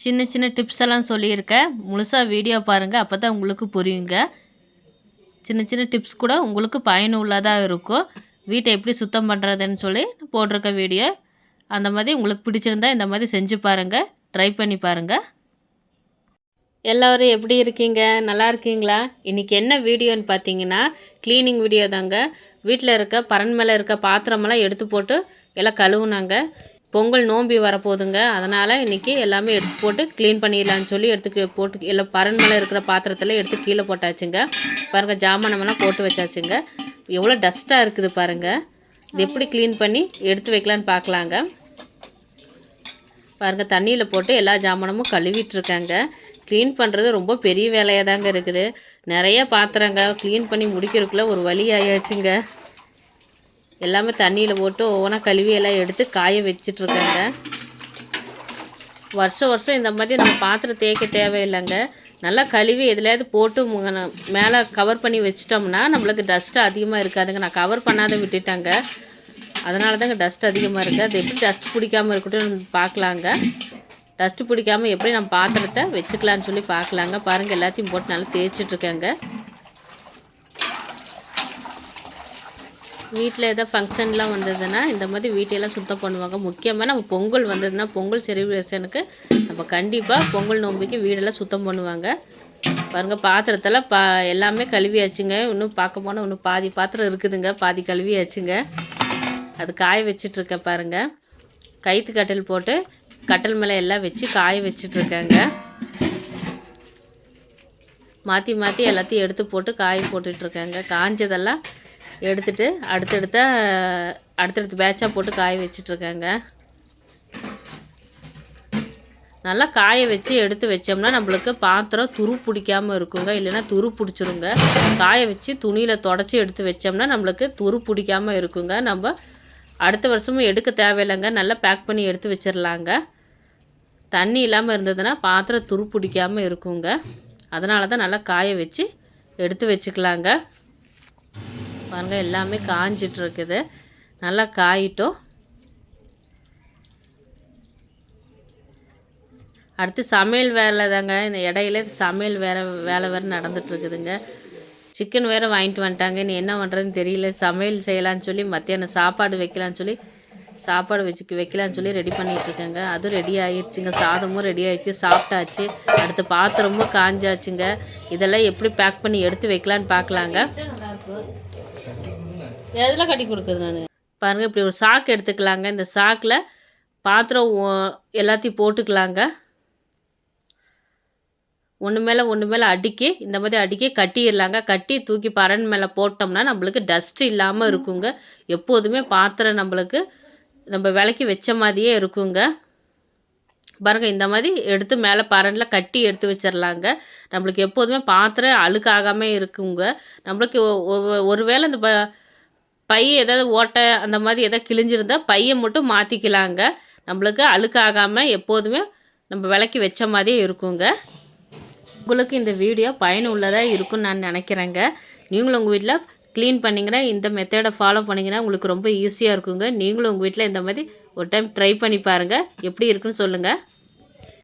சின்ன சின்ன டிப்ஸ் எல்லாம் சொல்லியிருக்கேன். முழுசாக வீடியோ பாருங்கள், அப்போ தான் உங்களுக்கு புரியுங்க. சின்ன சின்ன டிப்ஸ் கூட உங்களுக்கு பயனுள்ளதாக இருக்கும். வீட்டை எப்படி சுத்தம் பண்ணுறதுன்னு சொல்லி போட்டிருக்க வீடியோ. அந்த மாதிரி உங்களுக்கு பிடிச்சிருந்தா இந்த மாதிரி செஞ்சு பாருங்கள், ட்ரை பண்ணி பாருங்கள். எல்லோரும் எப்படி இருக்கீங்க? நல்லா இருக்கீங்களா? இன்றைக்கி என்ன வீடியோன்னு பார்த்தீங்கன்னா, க்ளீனிங் வீடியோ தாங்க. வீட்டில் இருக்க பரண் மேலே இருக்க பாத்திரமெல்லாம் எடுத்து போட்டு எல்லாம் கழுவுனாங்க. பொங்கல் நோம்பி வரப்போகுதுங்க, அதனால் இன்றைக்கி எல்லாமே எடுத்து போட்டு க்ளீன் பண்ணிடலான்னு சொல்லி போட்டு எல்லாம் பரண் மேலே இருக்கிற பாத்திரத்தில் எடுத்து கீழே போட்டாச்சுங்க. பாருங்கள், ஜாமானமெல்லாம் போட்டு வச்சாச்சுங்க. எவ்வளோ டஸ்ட்டாக இருக்குது பாருங்கள். இது எப்படி க்ளீன் பண்ணி எடுத்து வைக்கலான்னு பார்க்கலாங்க. பாருங்கள், தண்ணியில் போட்டு எல்லா ஜாமானமும் கழுவிட்டுருக்காங்க. க்ளீன் பண்ணுறது ரொம்ப பெரிய வேலையாக தாங்க இருக்குது. நிறைய பாத்திரங்க க்ளீன் பண்ணி முடிக்கிறதுக்குள்ளே ஒரு வழி ஆயாச்சுங்க. எல்லாமே தண்ணியில் போட்டு ஒவ்வொன்றா கழுவி எல்லாம் எடுத்து காய வச்சிட்ருக்காங்க. வருஷம் வருஷம் இந்த மாதிரி நம்ம பாத்திரம் தேய்க்க தேவையில்லைங்க. நல்லா கழுவி எதுலையாவது போட்டு மேலே கவர் பண்ணி வச்சிட்டோம்னா நம்மளுக்கு டஸ்ட்டு அதிகமாக இருக்காதுங்க. நான் கவர் பண்ணாத விட்டுட்டாங்க, அதனால தாங்க டஸ்ட் அதிகமாக இருக்குது. அது எப்படி டஸ்ட் பிடிக்காமல் இருக்கட்டும் பார்க்கலாங்க. டஸ்ட்டு பிடிக்காமல் எப்படி நம்ம பாத்திரத்தை வச்சுக்கலான்னு சொல்லி பார்க்கலாங்க. பாருங்கள், எல்லாத்தையும் போட்டு நல்லா தேய்ச்சிட்ருக்கேங்க. வீட்டில் எதாவது ஃபங்க்ஷன்லாம் வந்ததுன்னா இந்த மாதிரி வீட்டையெல்லாம் சுத்தம் பண்ணுவாங்க. முக்கியமாக நம்ம பொங்கல் வந்ததுன்னா, பொங்கல் செலிப்ரேஷனுக்கு நம்ம கண்டிப்பாக பொங்கல் நோம்பிக்கு வீடெல்லாம் சுத்தம் பண்ணுவாங்க. பாருங்கள், பாத்திரத்தில் எல்லாமே கழுவியாச்சுங்க. இன்னும் பார்க்க போனால் இன்னும் பாதி பாத்திரம் இருக்குதுங்க, பாதி கழுவியாச்சுங்க. அது காய வச்சிட்ருக்கேன் பாருங்கள். கைத்து கட்டில் போட்டு கட்டில் மேலே எல்லாம் வச்சு காய வச்சிட்ருக்காங்க. மாற்றி மாற்றி எல்லாத்தையும் எடுத்து போட்டு காய போட்டுட்ருக்காங்க. காஞ்சதெல்லாம் எடுத்துகிட்டு அடுத்தடுத்து பேட்சாக போட்டு காய வச்சிட்ருக்காங்க. நல்லா காய வச்சு எடுத்து வச்சோம்னா நம்மளுக்கு பாத்திரம் துரு பிடிக்காமல் இருக்குங்க, இல்லைன்னா துரு பிடிச்சிருங்க. காய வச்சு துணியில் தொடச்சி எடுத்து வச்சோம்னா நம்மளுக்கு துரு பிடிக்காமல் இருக்குங்க. நம்ம அடுத்த வருஷமும் எடுக்க தேவையில்லைங்க. நல்லா பேக் பண்ணி எடுத்து வச்சிடலாங்க. தண்ணி இல்லாமல் இருந்ததுன்னா பாத்திரம் துரு பிடிக்காமல் இருக்குங்க. அதனால தான் நல்லா காய வச்சு எடுத்து வச்சுக்கலாங்க. பாருங்கள், எல்லாமே காஞ்சிட்ருக்குது. நல்லா காயிட்டோம். அடுத்து சமையல் வேலை தாங்க. இந்த இடையில சமையல் வேலை வேறு நடந்துகிட்ருக்குதுங்க. சிக்கன் வேறு வாங்கிட்டு வந்துட்டாங்க. நீ என்ன பண்ணுறதுன்னு தெரியல. சமையல் செய்யலான்னு சொல்லி மத்தியானம் சாப்பாடு வைக்கலான்னு சொல்லி ரெடி பண்ணிகிட்ருக்கேங்க. அதுவும் ரெடி ஆகிடுச்சிங்க. சாதமும் ரெடி ஆகிடுச்சு, சாப்பிட்டாச்சு. அடுத்து பாத்திரமும் காஞ்சாச்சுங்க. இதெல்லாம் எப்படி பேக் பண்ணி எடுத்து வைக்கலான்னு பார்க்கலாங்க. எதெல்லாம் கட்டி கொடுக்குது நான் பாருங்கள். இப்படி ஒரு சாக்கு எடுத்துக்கலாங்க. இந்த சாக்கில் பாத்திரம் எல்லாத்தையும் போட்டுக்கலாங்க. ஒன்று மேலே அடுக்கி இந்த மாதிரி அடுக்கி கட்டிடலாங்க. கட்டி தூக்கி பரண் மேலே போட்டோம்னா நம்மளுக்கு டஸ்ட்டு இல்லாமல் இருக்குங்க. எப்போதுமே பாத்திரம் நம்ம விளக்கி வச்ச மாதிரியே இருக்குங்க. பாருங்கள், இந்த மாதிரி எடுத்து மேலே பரண்டில் கட்டி எடுத்து வச்சிடலாங்க. நம்மளுக்கு எப்போதுமே பாத்திரம் அழுக்காகாமல் இருக்குங்க. நம்மளுக்கு ஒருவேளை இந்த பை ஏதாவது ஓட்டை அந்த மாதிரி எதாவது கிழிஞ்சிருந்தால் பையை மட்டும் மாற்றிக்கலாங்க. நம்மளுக்கு அழுக்காகாமல் எப்போதுமே நம்ம விளக்கி வச்ச மாதிரியே இருக்குங்க. உங்களுக்கு இந்த வீடியோ பயனுள்ளதாக இருக்குன்னு நான் நினைக்கிறேங்க. நீங்களும் உங்கள் வீட்டில் க்ளீன் பண்ணிங்கன்னா, இந்த மெத்தடை ஃபாலோ பண்ணிங்கன்னா உங்களுக்கு ரொம்ப ஈஸியாக இருக்குங்க. நீங்களும் உங்கள் வீட்டில் இந்த மாதிரி ஒரு டைம் ட்ரை பண்ணி பாருங்கள். எப்படி இருக்குன்னு சொல்லுங்கள்.